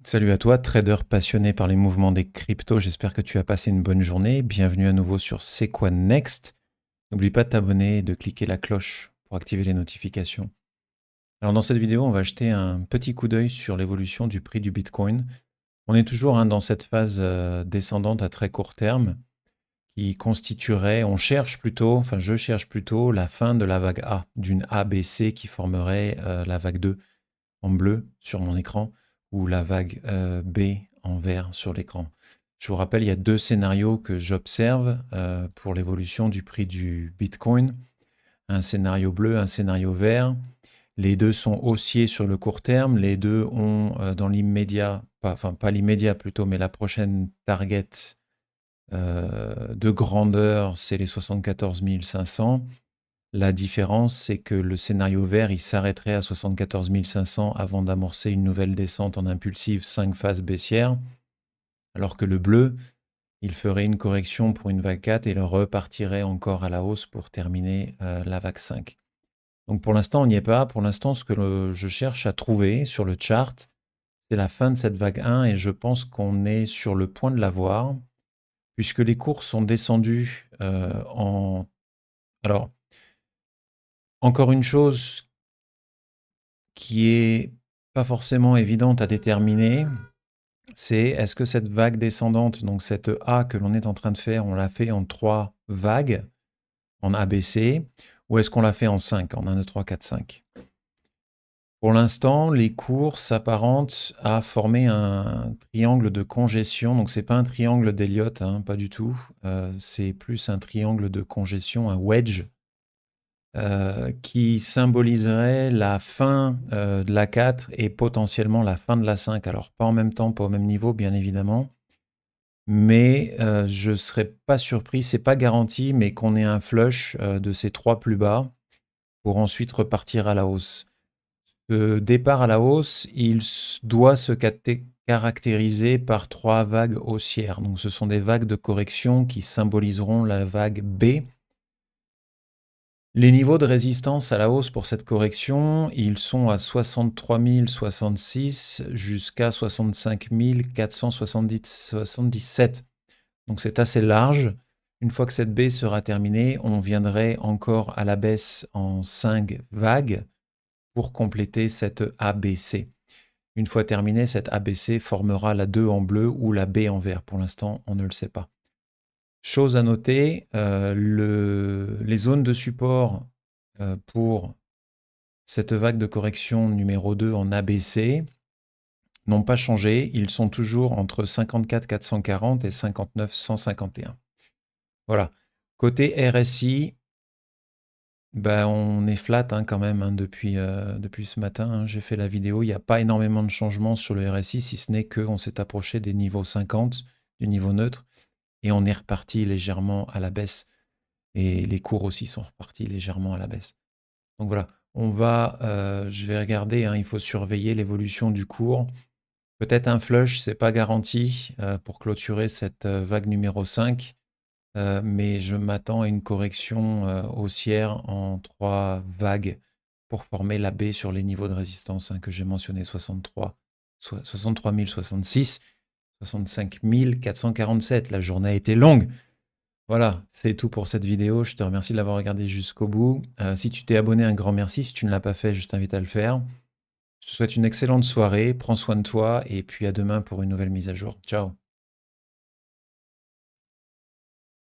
Salut à toi, trader passionné par les mouvements des cryptos. J'espère que tu as passé une bonne journée. Bienvenue à nouveau sur C'est quoi Next. N'oublie pas de t'abonner et de cliquer la cloche pour activer les notifications. Alors dans cette vidéo, on va jeter un petit coup d'œil sur l'évolution du prix du Bitcoin. On est toujours dans cette phase descendante à très court terme qui constituerait, je cherche plutôt la fin de la vague A, d'une ABC qui formerait la vague 2 en bleu sur mon écran ou la vague B en vert sur l'écran. Je vous rappelle, il y a deux scénarios que j'observe pour l'évolution du prix du Bitcoin. Un scénario bleu, un scénario vert. Les deux sont haussiers sur le court terme. Les deux ont dans l'immédiat, pas l'immédiat plutôt, mais la prochaine target de grandeur, c'est les 74 500. La différence, c'est que le scénario vert, il s'arrêterait à 74 500 avant d'amorcer une nouvelle descente en impulsive 5 phases baissières, alors que le bleu, il ferait une correction pour une vague 4 et le repartirait encore à la hausse pour terminer la vague 5. Donc pour l'instant, on n'y est pas. Pour l'instant, ce que je cherche à trouver sur le chart, c'est la fin de cette vague 1 et je pense qu'on est sur le point de la voir, puisque les cours sont descendus en... Alors, encore une chose qui est pas forcément évidente à déterminer, c'est est-ce que cette vague descendante, donc cette A que l'on est en train de faire, on l'a fait en 3 vagues, en ABC, ou est-ce qu'on l'a fait en 5, en 1, 2, 3, 4, 5? Pour l'instant, les cours s'apparentent à former un triangle de congestion. Donc, c'est pas un triangle d'Elliott, hein, pas du tout. C'est plus un triangle de congestion, un wedge, qui symboliserait la fin de la 4 et potentiellement la fin de la 5. Alors, pas en même temps, pas au même niveau, bien évidemment. Mais je ne serais pas surpris, c'est pas garanti, mais qu'on ait un flush de ces 3 plus bas pour ensuite repartir à la hausse. Ce départ à la hausse, il doit se caractériser par 3 vagues haussières. Donc, ce sont des vagues de correction qui symboliseront la vague B. Les niveaux de résistance à la hausse pour cette correction, ils sont à 63 066 jusqu'à 65 477. Donc c'est assez large. Une fois que cette baisse sera terminée, on viendrait encore à la baisse en 5 vagues pour compléter cette ABC. Une fois terminée, cette ABC formera la 2 en bleu ou la B en vert. Pour l'instant, on ne le sait pas. Chose à noter, les zones de support pour cette vague de correction numéro 2 en ABC n'ont pas changé. Ils sont toujours entre 54 440 et 59 151. Voilà. Côté RSI, ben on est flat quand même depuis ce matin. Hein. J'ai fait la vidéo. Il n'y a pas énormément de changements sur le RSI, si ce n'est qu'on s'est approché des niveaux 50, du niveau neutre, et on est reparti légèrement à la baisse. Et les cours aussi sont repartis légèrement à la baisse. Donc voilà, je vais regarder, hein, il faut surveiller l'évolution du cours. Peut-être un flush, c'est pas garanti pour clôturer cette vague numéro 5, mais je m'attends à une correction haussière en 3 vagues pour former la baie sur les niveaux de résistance que j'ai mentionnés, 63 066, 65 447. La journée a été longue. Voilà, c'est tout pour cette vidéo. Je te remercie de l'avoir regardé jusqu'au bout. Si tu t'es abonné, un grand merci. Si tu ne l'as pas fait, je t'invite à le faire. Je te souhaite une excellente soirée. Prends soin de toi et puis à demain pour une nouvelle mise à jour. Ciao.